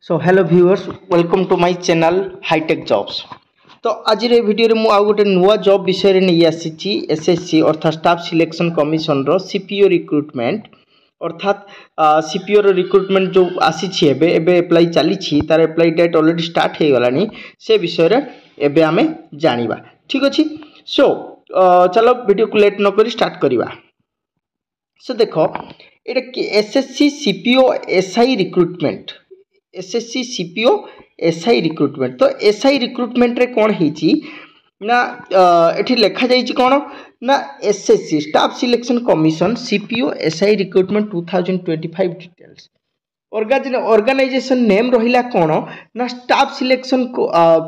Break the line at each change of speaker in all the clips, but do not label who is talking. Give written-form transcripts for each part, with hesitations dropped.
So hello viewers welcome to my channel hitech jobs. तो आज video मु आउ गोटे नुआ जॉब विषय नहीं आसी एसएससी अर्थात स्टाफ सिलेक्शन कमिशन रो सीपीओ रिक्रुटमेंट अर्थात सीपीओ रो रिक्रुटमेंट जो आसी एबे एप्लाई चली तार एप्लाई डेट ऑलरेडी स्टार्ट हो गलानी से विषय एबे आमे जानिबा। ठीक अछि। सो चलो वीडियो को लेट न करी स्टार्ट करिवा। सो देखो एटा SSC CPO SI recruitment SSC CPO SI recruitment. तो एसआई रिक्रुटमेंट रे कौन होईची ना एठी लिखा जाईची कौन ना SSC staff selection commission CPO SI recruitment 2025 details. Organisation name रहिला कौन ना staff selection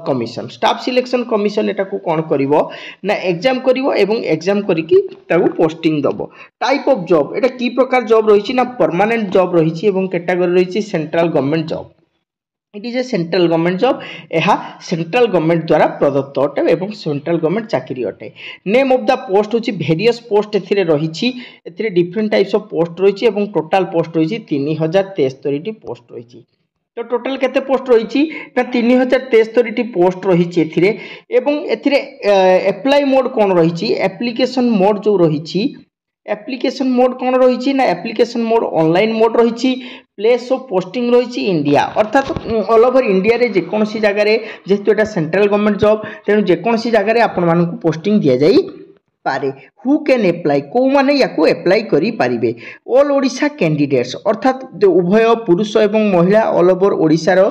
commission. Staff selection commission एटा को कौन करिवो ना एग्जाम करिवो एवं एग्जाम करिकी ताकू पोस्टिंग दबो। टाइप ऑफ जॉब एटा की प्रकार जॉब रहिची ना परमानेंट जॉब रहिची एवं कैटेगरी रहिची central government job. It is a central government job. यह सेंट्रल गवर्नमेंट द्वारा प्रदत्त अटे एवं सेंट्रल गवर्नमेंट चाकरी अटे। नेम ऑफ द पोस्ट होची वेरियस पोस्ट एथिरे रहिची। एथिरे डिफरेंट टाइप्स ऑफ पोस्ट रहिची एवं टोटल पोस्ट रहिची 3073 टी पोस्ट रहिची। तो टोटल केते पोस्ट रहिची ना 3073 टी पोस्ट रहिची एथिरे एवं एथिरे अप्लाई मोड कोन रहिची एप्लीकेशन मोड जो रहिची एप्लीकेशन मोड कौन रही ना एप्लीकेशन मोड ऑनलाइन मोड रही। प्लेस ऑफ पोस्टिंग रही इंडिया अर्थात ऑल ओवर इंडिया रे जेकोसी जगार जेहेतु एटा सेंट्रल गवर्नमेंट जॉब तेणु जेकोसी जगार आपण मानकु पोस्टिंग दिया जाई पारे। हु कैन एप्लाई को माने याकू एप्लाई करी पारिबे ऑल ओडिशा कैंडिडेट्स अर्थात उभय पुरुष एवं महिला ऑल ओवर ओडिशा रो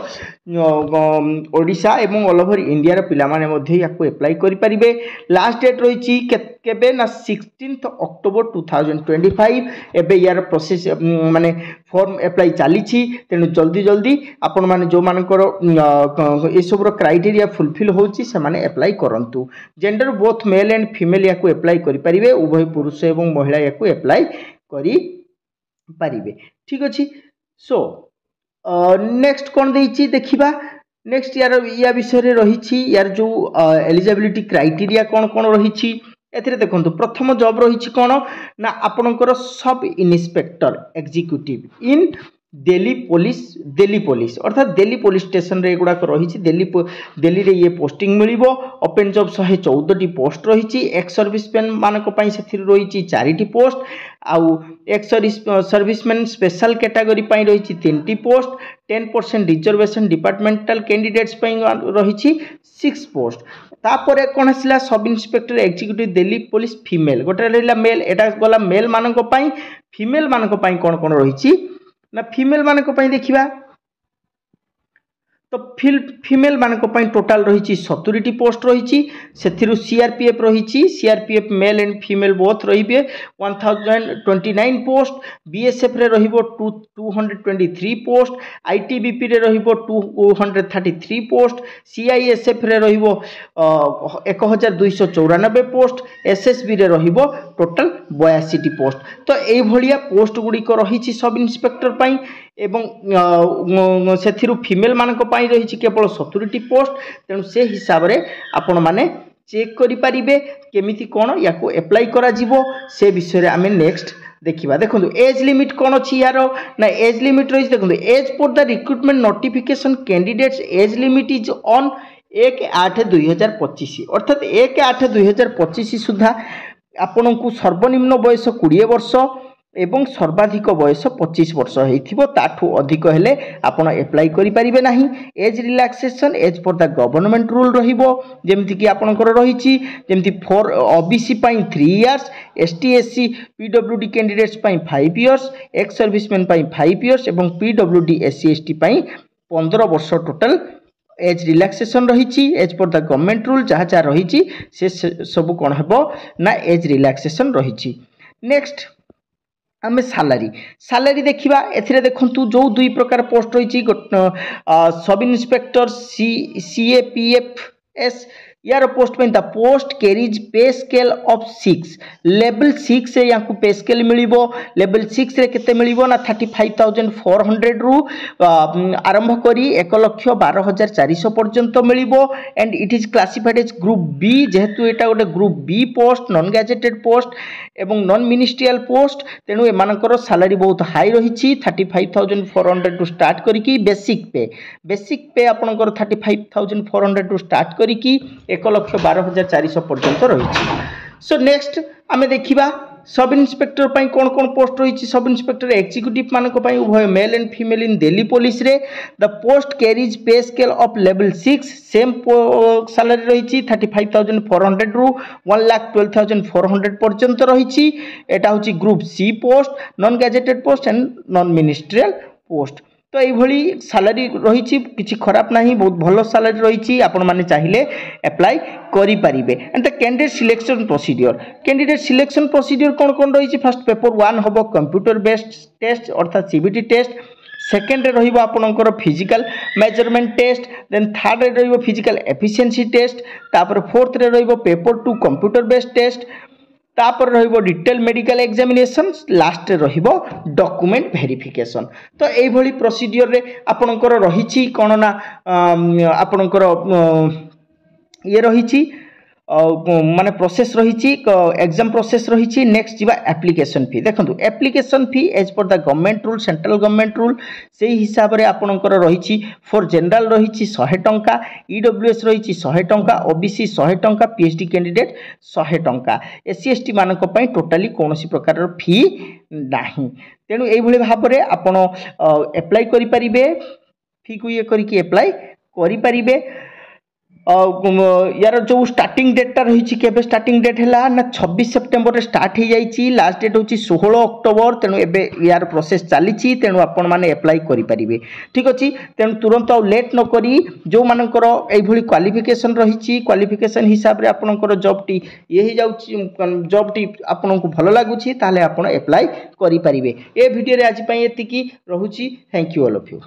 ओडिशा एवं ऑल ओवर इंडिया रो पिला माने मध्ये याकू एप्लाई करी पारिबे। लास्ट डेट रही केबे ना 16 अक्टोबर 2025। एबे यार प्रोसेस माने फॉर्म एप्लाई चली तेणु जल्दी जल्दी आपण माने जो मानकर ए सब रो क्राइटेरिया फुलफिल होची से माने एप्लाई करंतु। Gender both male and female याकू एप्लाई करि पारिबे उभय पुरुष एवं महिला याकू एप्लाई करि पारिबे। ठीक अछि। सो नेक्स्ट कोन देइची देखिबा। नेक्स्ट या विषय रे रहिछि यार जो एलिजिबिलिटी क्राइटेरिया कोन कोन रहिछि एथिरे देखंतु। प्रथम जॉब रहिछि कोन ना आपनकर सब इन्स्पेक्टर एग्जीक्यूटिव इन दिल्ली पुलिस अर्थात दिल्ली पुलिस स्टेशन रे गुडा रही दिल्ली रे ये posting मिलिबो। Open job 114 T post रही। एक्स सर्विसमैन मानक पई सेथिर रही 4 टी पोस्ट आउ एक्स सर्विसमैन स्पेशल कैटेगरी पई रही 3 T post. 10% reservation departmental candidates पई रही 6 पोस्ट। तापर कौन आसला sub inspector executive Delhi police female गोटे रहा मेल एटा गला मेल मानक पई। फीमेल मानक पई कौन कौन रही ना फीमेल मानक पई देखिबा तो फीमेल मानक पई टोटल रही 70 टी पोस्ट रही। सेथिरु सीआरपीएफ रही CRPF mail and female both रहिबे 1029 पोस्ट। बीएसएफ रे रहिबो 223 पोस्ट। आईटीबीपी रे रहिबो 233 पोस्ट। सीआईएसएफ रे रहिबो 1294 पोस्ट। एसएसबी रे रहिबो टोटल 82 टी पोस्ट। तो एई भलिया पोस्ट गुडी को रही सब इन्स्पेक्टर पई एवं सेथिरु फीमेल मानक पई रही केवल 70 टी पोस्ट। तेणु से हिसाब रे आपण माने चेक करि परिबे केमिति कोन याको अप्लाई करा जिवो से विषय रे आमे नेक्स्ट देखिबा। देखंतु एज लिमिट कोन अछि यारो ना एज लिमिट रही देखंतु age for the recruitment notification candidates age limit is on 1/8/2025 अर्थात 1/8/2025 सुधा आपनकु सर्वनिम्न बयस 20 वर्ष एवं सर्वाधिक बयस 25 वर्ष होइथिबो। ताठू अधिक हेले आपण अप्लाई करि परिबे नाही। Age relaxation as per the government rule रहिबो जेमति कि आपनकर रहिछि जेमति फॉर ओबीसी पई 3 years ST SC PWD candidates पई 5 इयर्स एक्स सर्विसमैन पई 5 इयर्स एवं पीडब्ल्यूडी एससी एसटी पई 15 वर्ष टोटल एज रिलैक्सेशन रही। As per the government rule जहाँ जहाँ रही से सब कौन हेबो ना एज रिलैक्सेशन रही। नेक्स्ट आमे सैलरी देखिबा। एथिरे देखंतु जो दुई प्रकार पोस्ट रही सब इन्स्पेक्टर सीएपीएफएस यार पोस्ट पे the post carries pay scale of 6 level 6 रे याकू पे स्केल मिलिबो लेवल 6 रे केते मिलिबो ना 35400 रु आरंभ करी 1,12,400 पर्यंत मिलिबो and it is classified as group B जेहेतु एटा गोटे group B post non gazetted post एवं नॉन मिनिस्ट्रियल पोस्ट तेणु एमानकर सैलरी बहुत हाई रही 35,400 टू स्टार्ट करी बेसिक पे आपनकर 35,400 टू स्टार्ट करी 1,12,400 पर्यंत रही। सो नेक्स्ट आमे देखिबा सब इन्स्पेक्टर पाई कौन कौन पोस्ट रही सब इन्स्पेक्टर एक्जिक्यूटिव मानक पाई उभय male and female in Delhi police रे the post carries pay scale of level 6 same salary रही 35,400 रु 1,12,400 पर्यंत रही एटा होची group C post non gazetted post and non ministerial post तो ये सैलरी रही किसी खराब नहीं बहुत भल सैलरी रही आपण मैंने चाहिए अप्लाई करें and the candidate selection procedure कौन कौन रही फर्स्ट पेपर 1 हम कंप्यूटर बेस्ड टेस्ट अर्थात सीबीटी टेस्ट सेकेंड रे रहिबो आपनकर physical measurement test then third रे रहिबो फिजिकल एफिशिएंसी टेस्ट तापर फोर्थ रे रहिबो पेपर 2 कंप्यूटर बेस्ड टेस्ट तापर रहिबो डिटेल मेडिकल एग्जामिनेशन लास्ट रे रहिबो डॉक्यूमेंट वेरिफिकेशन तो एई भली प्रोसीजर रे आपनकर रहिछि कोन ना आपनकर ये रहिछि माने प्रोसेस रही एग्जाम प्रोसेस रही नेक्स्ट जीवा एप्लिकेशन फी देखो application fee as per the government rule central government rule से हिसाब से आपणकर रही फॉर जनरल रही 100 टंका ईडब्ल्यूएस रही 100 टंका ओबीसी 100 टंका पीएचडी कैंडिडेट 100 टंका एससी एसटी मानक पई टोटाली कौन प्रकार फी नाही तेणु एभली भाव में आपण एप्लाई करि परिबे फी को ये करके एप्लाई करि परिबे यार जो स्टार्टिंग डेटा रही केबे स्टार्टिंग डेट है ना 26 सेप्टेम्बर रे स्टार्ट हो जाइए लास्ट डेट हूँ 16 अक्टोबर तेणु एबे यार प्रोसेस चली तेणु आपण मैंने एप्लाई करें ठीक अच्छे तेणु तुरंत आउ लेट न करी जो मानकर एभली क्वालिफिकेशन रही क्वालिफिकेशन हिसाब से आपणकर जॉब टी ये ही जाउची जॉब टी आपन को भल लगुच ताले आपण एप्लाई करें ए वीडियो रे आज पई एतिकी रहूची thank you all of you.